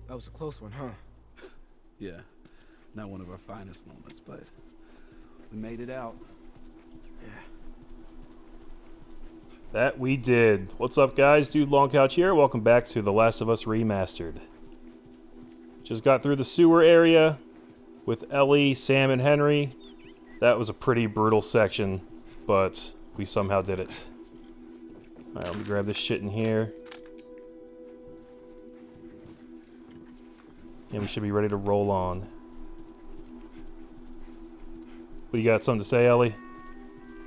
That was a close one, huh? Yeah, not one of our finest moments, but we made it out. Yeah. That we did. What's up, guys? Dude Long Couch here. Welcome back to The Last of Us Remastered. Just got through the sewer area with Ellie, Sam, and Henry. That was a pretty brutal section, but we somehow did it. Alright, let me grab this shit in here. And we should be ready to roll on. What, you got something to say, Ellie?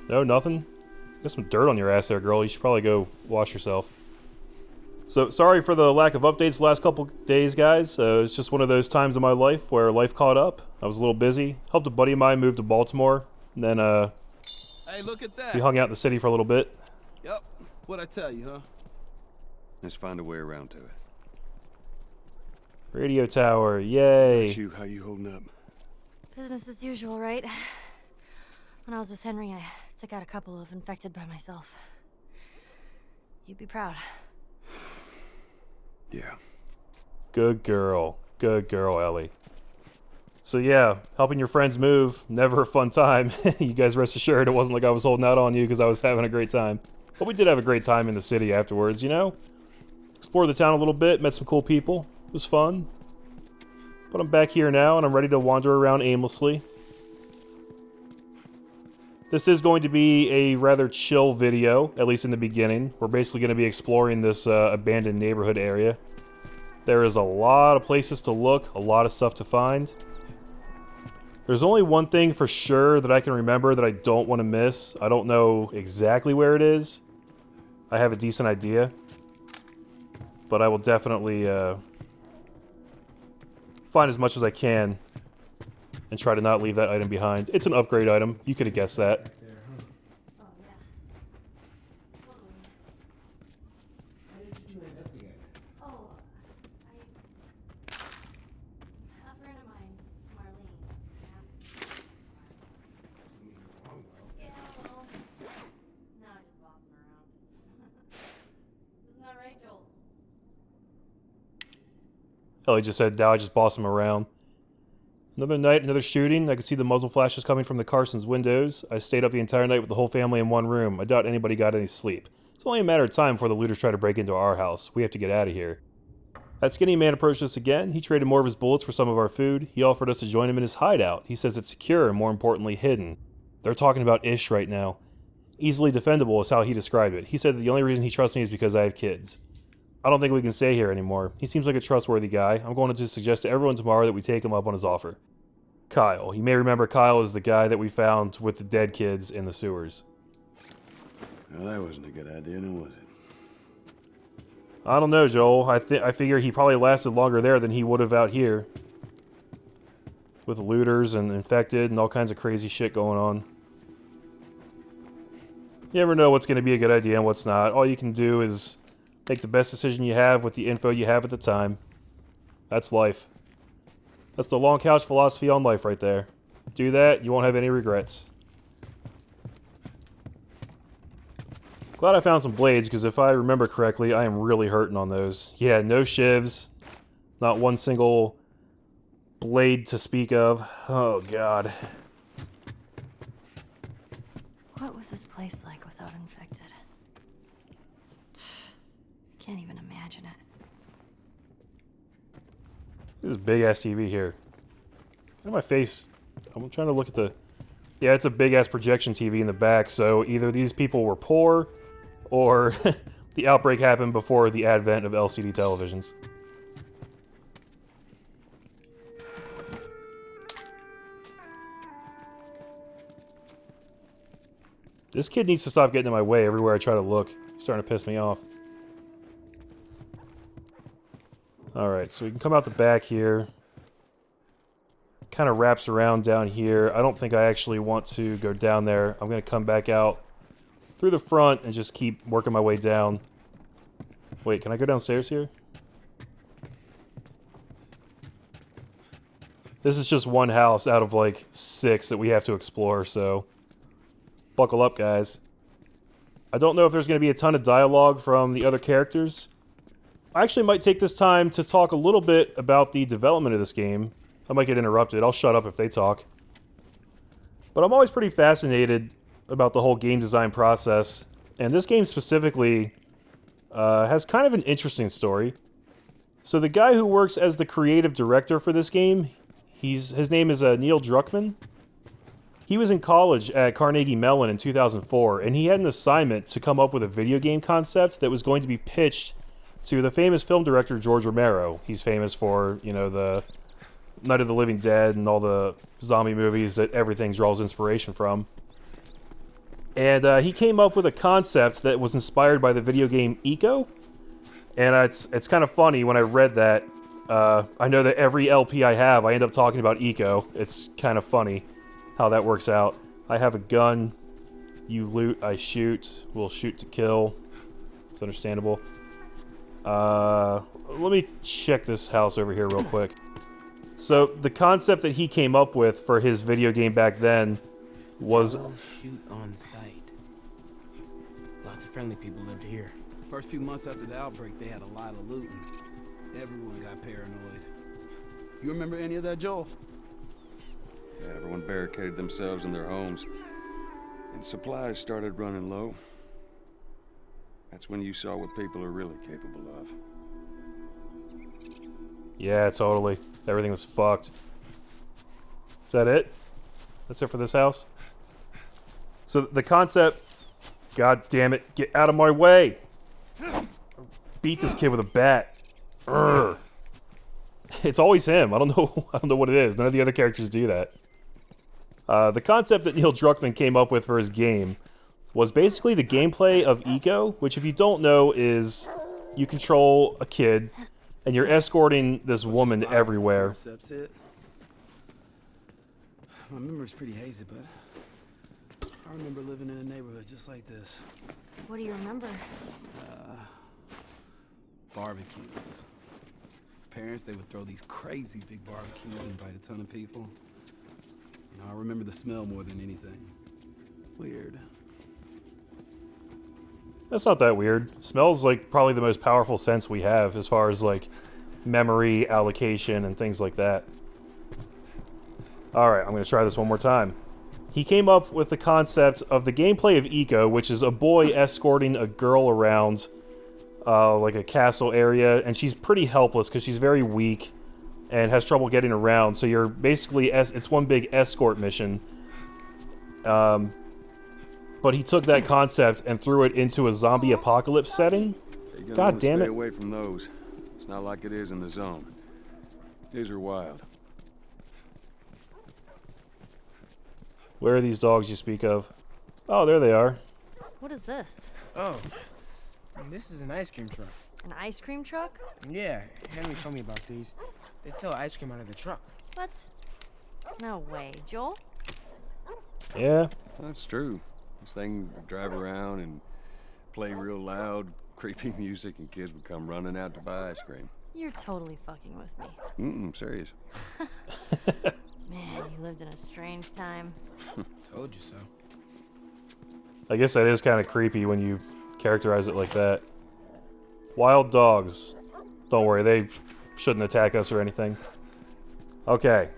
No, nothing? Got some dirt on your ass there, girl. You should probably go wash yourself. So, sorry for the lack of updates the last couple days, guys. It's just one of those times in my life where life caught up. I was a little busy. Helped a buddy of mine move to Baltimore. And then, Hey, look at that. we hung out in the city for a little bit. Yep. What'd I tell you, huh? Let's find a way around to it. Radio tower, yay. How you holding up? Business as usual, right? When I was with Henry, I took out a couple of infected by myself. You'd be proud. Yeah. Good girl, Ellie. So yeah, helping your friends move, never a fun time. You guys rest assured it wasn't like I was holding out on you because I was having a great time. But we did have a great time in the city afterwards, you know? Explored the town a little bit, met some cool people. It was fun. But I'm back here now and I'm ready to wander around aimlessly. This is going to be a rather chill video, at least in the beginning. We're basically going to be exploring this abandoned neighborhood area. There is a lot of places to look, a lot of stuff to find. There's only one thing for sure that I can remember that I don't want to miss. I don't know exactly where it is. I have a decent idea. But I will definitely find as much as I can and try to not leave that item behind. It's an upgrade item. You could have guessed that. Oh, yeah. Totally. How did you end up here? Oh, a friend of mine, Marlene, asked me. Yeah, well, now I just boss him around. Isn't that right, Joel? Ellie just said, now I just boss him around. Another night, another shooting. I could see the muzzle flashes coming from the Carson's windows. I stayed up the entire night with the whole family in one room. I doubt anybody got any sleep. It's only a matter of time before the looters try to break into our house. We have to get out of here. That skinny man approached us again. He traded more of his bullets for some of our food. He offered us to join him in his hideout. He says it's secure and, more importantly, hidden. They're talking about Ish right now. Easily defendable is how he described it. He said that the only reason he trusts me is because I have kids. I don't think we can stay here anymore. He seems like a trustworthy guy. I'm going to suggest to everyone tomorrow that we take him up on his offer. Kyle. You may remember Kyle is the guy that we found with the dead kids in the sewers. Well, that wasn't a good idea, now was it? I don't know, Joel. I figure he probably lasted longer there than he would have out here. With looters and infected and all kinds of crazy shit going on. You never know what's going to be a good idea and what's not. All you can do is make the best decision you have with the info you have at the time. That's life. That's the Long Couch philosophy on life right there. Do that, you won't have any regrets. Glad I found some blades, because if I remember correctly, I am really hurting on those. Yeah, no shivs. Not one single blade to speak of. Oh, God. What was this place like without infected? Can't even imagine it. This big-ass TV here. Look at my face. I'm trying to look at the... Yeah, it's a big-ass projection TV in the back, so either these people were poor, or the outbreak happened before the advent of LCD televisions. This kid needs to stop getting in my way everywhere I try to look. He's starting to piss me off. Alright, so we can come out the back here. Kind of wraps around down here. I don't think I actually want to go down there. I'm going to come back out through the front and just keep working my way down. Wait, can I go downstairs here? This is just one house out of like 6 that we have to explore, so buckle up, guys. I don't know if there's going to be a ton of dialogue from the other characters. I actually might take this time to talk a little bit about the development of this game. I might get interrupted. I'll shut up if they talk. But I'm always pretty fascinated about the whole game design process. And this game specifically has kind of an interesting story. So the guy who works as the creative director for this game, his name is Neil Druckmann. He was in college at Carnegie Mellon in 2004, and he had an assignment to come up with a video game concept that was going to be pitched to the famous film director George Romero. He's famous for, you know, the Night of the Living Dead and all the zombie movies that everything draws inspiration from. And he came up with a concept that was inspired by the video game Eco. And it's kind of funny when I read that. I know that every LP I have, I end up talking about Eco. It's kind of funny how that works out. I have a gun. You loot, I shoot. We'll shoot to kill. It's understandable. Let me check this house over here real quick. So, the concept that he came up with for his video game back then was... We'll shoot on sight. Lots of friendly people lived here. First few months after the outbreak, they had a lot of looting. Everyone got paranoid. You remember any of that, Joel? Yeah, everyone barricaded themselves in their homes. And supplies started running low. That's when you saw what people are really capable of. Yeah, totally. Everything was fucked. Is that it? That's it for this house? So the concept... God damn it, get out of my way! Beat this kid with a bat. Urgh. It's always him. I don't know what it is. None of the other characters do that. The concept that Neil Druckmann came up with for his game was basically the gameplay of Eco, which if you don't know is you control a kid and you're escorting this woman everywhere. My memory's pretty hazy, but I remember living in a neighborhood just like this. What do you remember? Barbecues. Parents, they would throw these crazy big barbecues and invite a ton of people. You know, I remember the smell more than anything. Weird. That's not that weird. Smell's like probably the most powerful sense we have as far as like memory allocation and things like that. Alright, I'm going to try this one more time. He came up with the concept of the gameplay of Eco, which is a boy escorting a girl around like a castle area, and she's pretty helpless because she's very weak and has trouble getting around, so you're basically, it's one big escort mission. But he took that concept and threw it into a zombie apocalypse setting. God damn it. Stay away from those. It's not like it is in the zone. These are wild. Where are these dogs you speak of? Oh, there they are. What is this? Oh, this is an ice cream truck. An ice cream truck? Yeah, Henry told me about these. They sell ice cream out of the truck. What? No way. Joel? Yeah. That's true. This thing would drive around and play real loud, creepy music, and kids would come running out to buy ice cream. You're totally fucking with me. Mm-mm, serious. Man, you lived in a strange time. Told you so. I guess that is kind of creepy when you characterize it like that. Wild dogs. Don't worry, they shouldn't attack us or anything. Okay,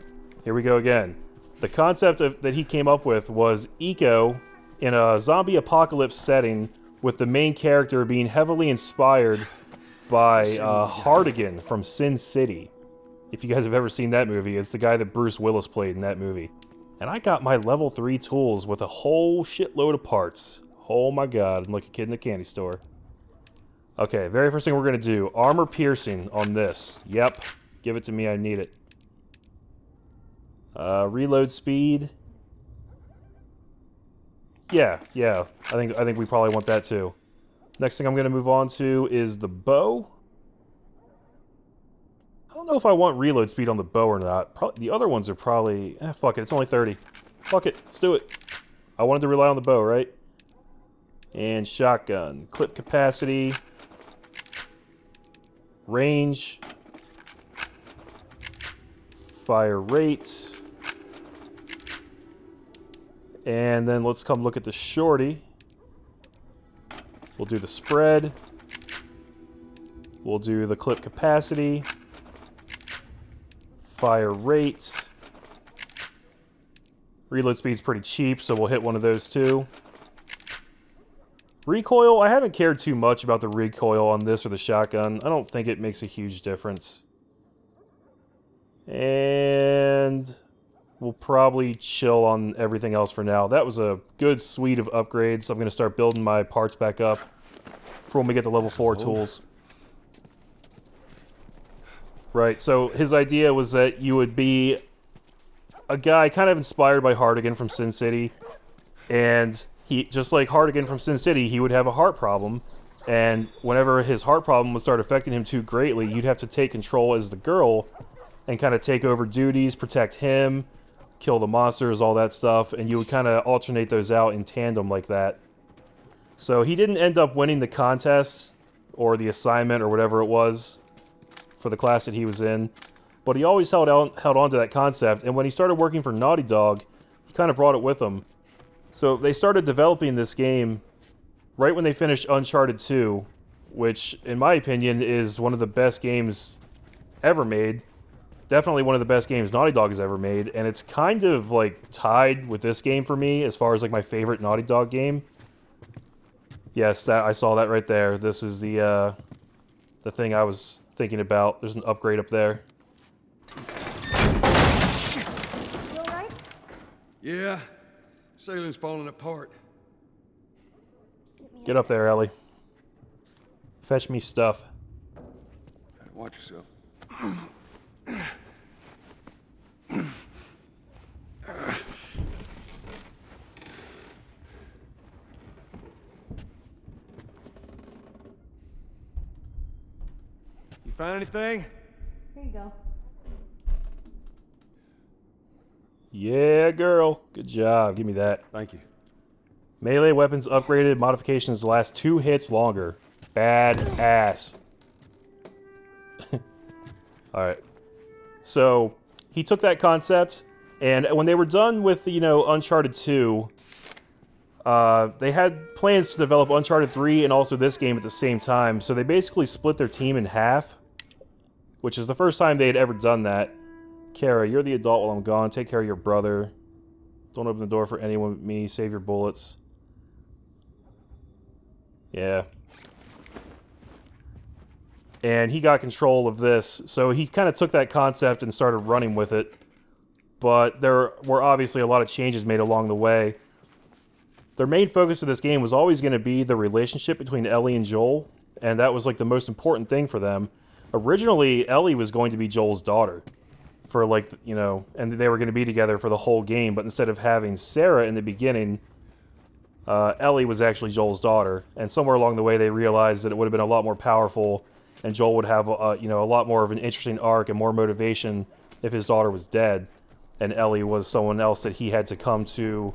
here we go again. The concept that he came up with was Eco in a zombie apocalypse setting with the main character being heavily inspired by Hardigan from Sin City. If you guys have ever seen that movie, it's the guy that Bruce Willis played in that movie. And I got my level 3 tools with a whole shitload of parts. Oh my god, I'm like a kid in a candy store. Okay, very first thing we're going to do, armor piercing on this. Yep, give it to me, I need it. Reload speed. Yeah, I think we probably want that too. Next thing I'm going to move on to is the bow. I don't know if I want reload speed on the bow or not. The other ones are probably... fuck it, it's only 30. Fuck it, let's do it. I wanted to rely on the bow, right? And shotgun. Clip capacity. Range. Fire rate. And then let's come look at the shorty. We'll do the spread. We'll do the clip capacity, fire rate. Reload speed's pretty cheap, so we'll hit one of those too. Recoil, I haven't cared too much about the recoil on this or the shotgun. I don't think it makes a huge difference. And we'll probably chill on everything else for now. That was a good suite of upgrades. I'm going to start building my parts back up for when we get the level 4 tools. Right, so his idea was that you would be a guy kind of inspired by Hardigan from Sin City, and he, just like Hardigan from Sin City, he would have a heart problem, and whenever his heart problem would start affecting him too greatly, you'd have to take control as the girl and kind of take over duties, protect him, kill the monsters, all that stuff, and you would kind of alternate those out in tandem like that. So he didn't end up winning the contest, or the assignment, or whatever it was, for the class that he was in, but he always held on to that concept, and when he started working for Naughty Dog, he kind of brought it with him. So they started developing this game right when they finished Uncharted 2, which, in my opinion, is one of the best games ever made. Definitely one of the best games Naughty Dog has ever made, and it's kind of, like, tied with this game for me as far as, like, my favorite Naughty Dog game. Yes, I saw that right there. This is the thing I was thinking about. There's an upgrade up there. You alright? Yeah, sailing's falling apart. Get up there, Ellie. Fetch me stuff. Watch yourself. You find anything? Here you go. Yeah, girl. Good job. Give me that. Thank you. Melee weapons upgraded. Modifications last 2 hits longer. Bad ass. Alright. So, he took that concept, and when they were done with, you know, Uncharted 2, they had plans to develop Uncharted 3 and also this game at the same time, so they basically split their team in half, which is the first time they had ever done that. Kara, you're the adult while I'm gone. Take care of your brother. Don't open the door for anyone but me. Save your bullets. Yeah. And he got control of this, so he kind of took that concept and started running with it. But there were obviously a lot of changes made along the way. Their main focus of this game was always going to be the relationship between Ellie and Joel, and that was like the most important thing for them. Originally, Ellie was going to be Joel's daughter, for like, you know, and they were going to be together for the whole game, but instead of having Sarah in the beginning, Ellie was actually Joel's daughter, and somewhere along the way they realized that it would have been a lot more powerful, and Joel would have, you know, a lot more of an interesting arc and more motivation if his daughter was dead, and Ellie was someone else that he had to come to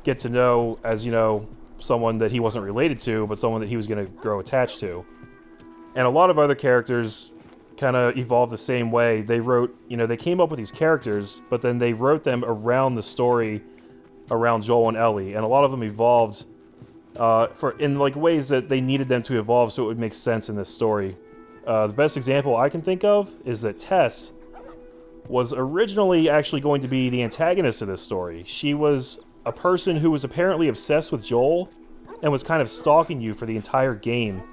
get to know as, you know, someone that he wasn't related to, but someone that he was going to grow attached to. And a lot of other characters kind of evolved the same way. They wrote, you know, they came up with these characters, but then they wrote them around the story around Joel and Ellie, and a lot of them evolved in like ways that they needed them to evolve so it would make sense in this story. The best example I can think of is that Tess was originally actually going to be the antagonist of this story. She was a person who was apparently obsessed with Joel and was kind of stalking you for the entire game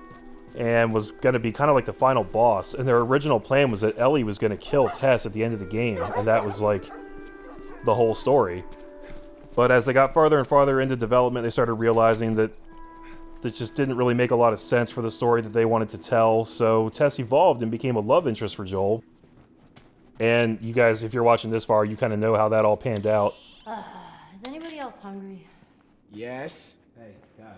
and was going to be kind of like the final boss. And their original plan was that Ellie was going to kill Tess at the end of the game, and that was like the whole story. But as they got farther and farther into development, they started realizing that this just didn't really make a lot of sense for the story that they wanted to tell, so Tess evolved and became a love interest for Joel. And you guys, if you're watching this far, you kind of know how that all panned out. Is anybody else hungry? Yes? Hey, guys.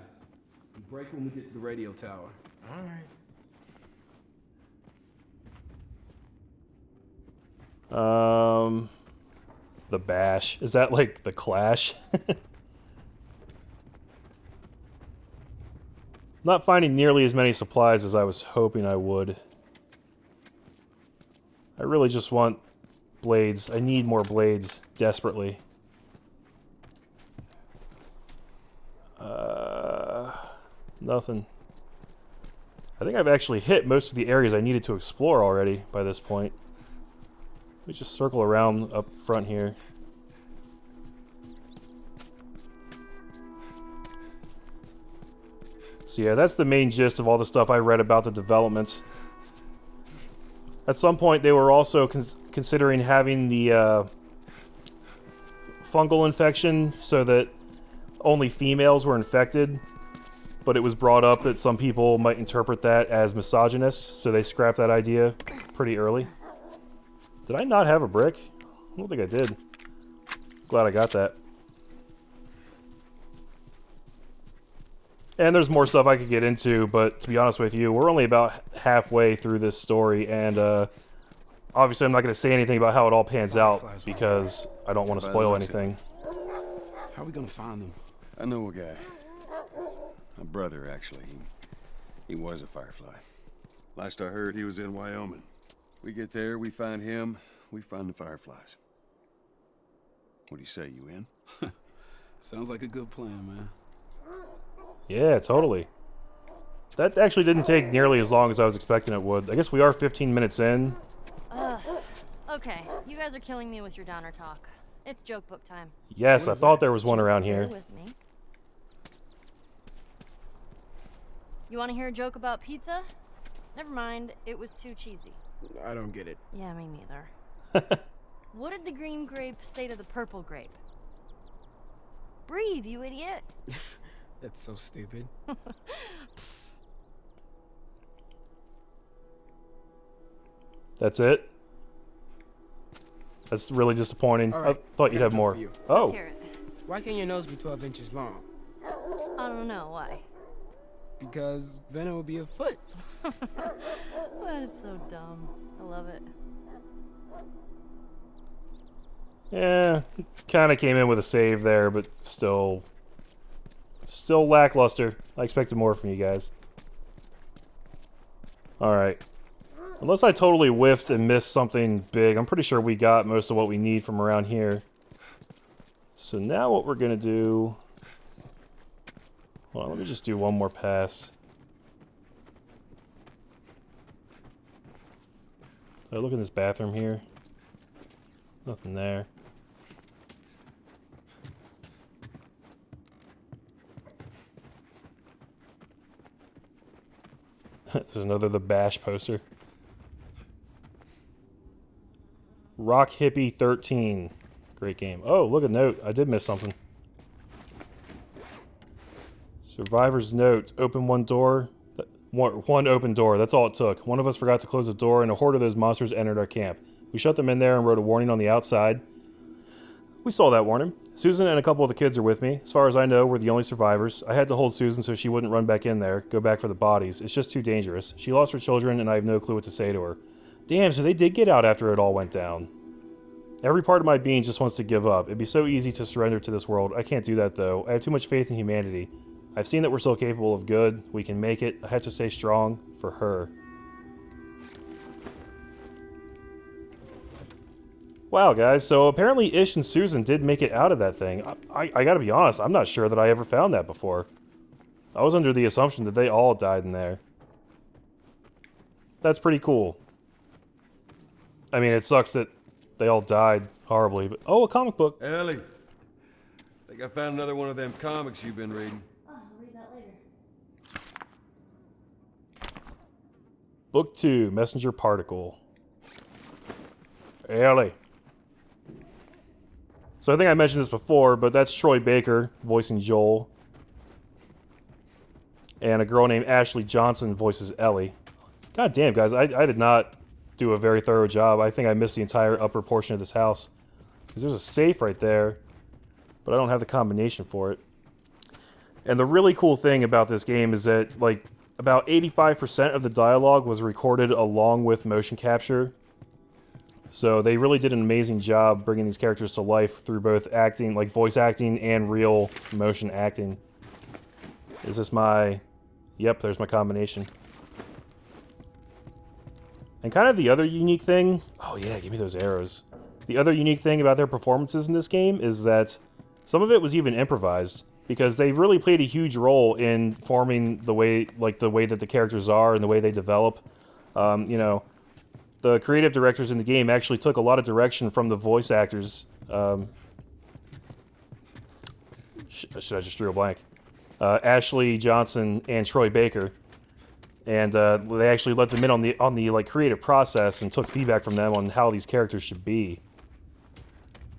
We break when we get to the radio tower. Alright. The bash. Is that like the Clash? Not finding nearly as many supplies as I was hoping I would. I really just want blades. I need more blades desperately. Nothing. I think I've actually hit most of the areas I needed to explore already by this point. Let me just circle around up front here. So yeah, that's the main gist of all the stuff I read about the developments. At some point, they were also considering having the fungal infection so that only females were infected, but it was brought up that some people might interpret that as misogynist, so they scrapped that idea pretty early. Did I not have a brick? I don't think I did. Glad I got that. And there's more stuff I could get into, but to be honest with you, we're only about halfway through this story, and obviously I'm not going to say anything about how it all pans out, because I don't want to spoil anything. How are we gonna find them? I know a guy. A brother, actually. He was a Firefly. Last I heard, he was in Wyoming. We get there, we find him, we find the Fireflies. What do you say, you in? Sounds like a good plan, man. Yeah, totally. That actually didn't take nearly as long as I was expecting it would. I guess we are 15 minutes in. Okay, you guys are killing me with your downer talk. It's joke book time. Yes, I thought there was one around Bear here. with me. You want to hear a joke about pizza? Never mind, it was too cheesy. I don't get it. Yeah, me neither. What did the green grape say to the purple grape? Breathe, you idiot. That's so stupid. That's it? That's really disappointing. All I right, thought you'd got a have joke more. for you. Oh, Let's hear it. Why can't your nose be 12 inches long? I don't know, why? Because then it would be a foot. That is so dumb. I love it. yeah, he kind of came in with a save there, but still lackluster. I expected more from you guys. Alright. Unless I totally whiffed and missed something big, I'm pretty sure we got most of what we need from around here. So now what we're going to do... Well, let me just do one more pass. So I look in this bathroom here. Nothing there. This is another The Bash poster. Rock Hippie 13. Great game. Oh, look, a note. I did miss something. Survivor's note. Open one door. One open door. That's all it took. One of us forgot to close the door, and a horde of those monsters entered our camp. We shut them in there and wrote a warning on the outside. We saw that warning. Susan and a couple of the kids are with me. As far as I know, we're the only survivors. I had to hold Susan so she wouldn't run back in there, go back for the bodies. It's just too dangerous. She lost her children, and I have no clue what to say to her. Damn, so they did get out after it all went down. Every part of my being just wants to give up. It'd be so easy to surrender to this world. I can't do that, though. I have too much faith in humanity. I've seen that we're still capable of good. We can make it. I have to stay strong for her. Wow, guys, so apparently Ish and Susan did make it out of that thing. I gotta be honest, I'm not sure that I ever found that before. I was under the assumption that they all died in there. That's pretty cool. I mean, it sucks that they all died horribly, but... Oh, a comic book! Ellie, I think I found another one of them comics you've been reading. Oh, I'll read that later. Book 2, Messenger Particle. Ellie. So I think I mentioned this before, but that's Troy Baker voicing Joel. And a girl named Ashley Johnson voices Ellie. God damn, guys, I did not do a very thorough job. I think I missed the entire upper portion of this house. Because there's a safe right there, but I don't have the combination for it. And the really cool thing about this game is that, like, about 85% of the dialogue was recorded along with motion capture. So they really did an amazing job bringing these characters to life through both acting, like voice acting and real motion acting. Is this my... Yep, there's my combination. And kind of the other unique thing... Oh yeah, give me those arrows. The other unique thing about their performances in this game is that some of it was even improvised. because they really played a huge role in forming the way that the characters are and the way they develop. You know, the creative directors in the game actually took a lot of direction from the voice actors. Should I just drew a blank? Ashley Johnson and Troy Baker, and they actually let them in on the like creative process and took feedback from them on how these characters should be.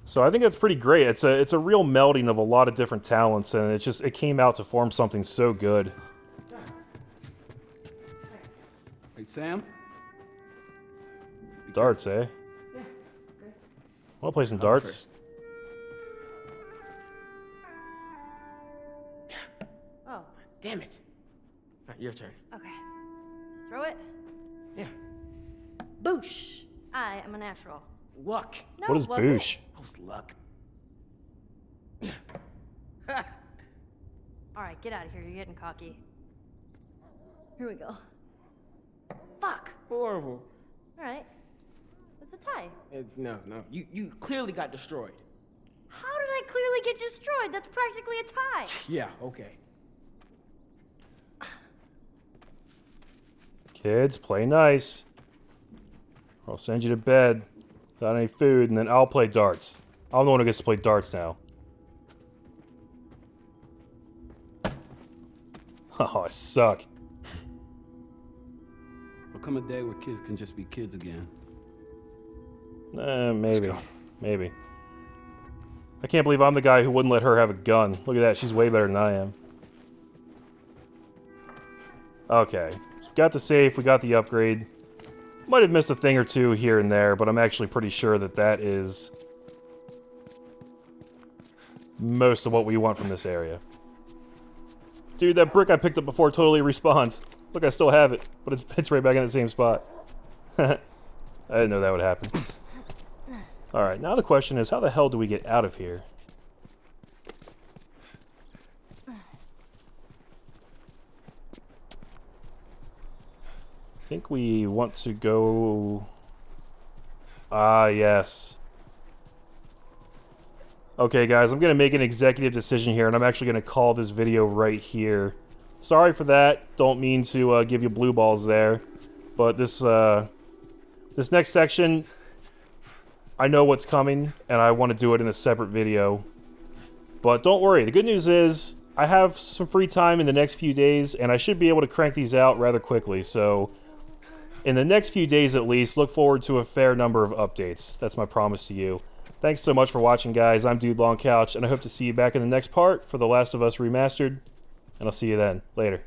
So I think that's pretty great. It's a real melding of a lot of different talents, and it came out to form something so good. Hey, Sam? Darts, eh? Yeah. Want to play some darts? Oh, Damn it. Alright, your turn. okay. Just throw it. Yeah. Boosh! I am a natural. Luck. No, What is wasn't. boosh? That was luck. Alright, get out of here. You're getting cocky. Here we go. Fuck! Horrible. Alright. It's a tie. No. You clearly got destroyed. How did I clearly get destroyed? That's practically a tie. Yeah, okay. Kids, play nice. Or I'll send you to bed without any food, and then I'll play darts. I'm the one who gets to play darts now. Oh, I suck. There'll come a day where kids can just be kids again. Maybe. Maybe. I can't believe I'm the guy who wouldn't let her have a gun. Look at that, she's way better than I am. Okay, so we got the safe, we got the upgrade. Might have missed a thing or two here and there, but I'm actually pretty sure that that is most of what we want from this area. Dude, that brick I picked up before totally respawns. Look, I still have it, but it's right back in the same spot. I didn't know that would happen. Alright, now the question is, how the hell do we get out of here? I think we want to go... Ah, yes. Okay, guys, I'm going to make an executive decision here, and I'm actually going to call this video right here. Sorry for that. Don't mean to give you blue balls there. But this next section, I know what's coming, and I want to do it in a separate video. But don't worry, the good news is I have some free time in the next few days, and I should be able to crank these out rather quickly. So in the next few days at least, look forward to a fair number of updates. That's my promise to you. Thanks so much for watching, guys. I'm Dude Long Couch, and I hope to see you back in the next part for The Last of Us Remastered. And I'll see you then. Later.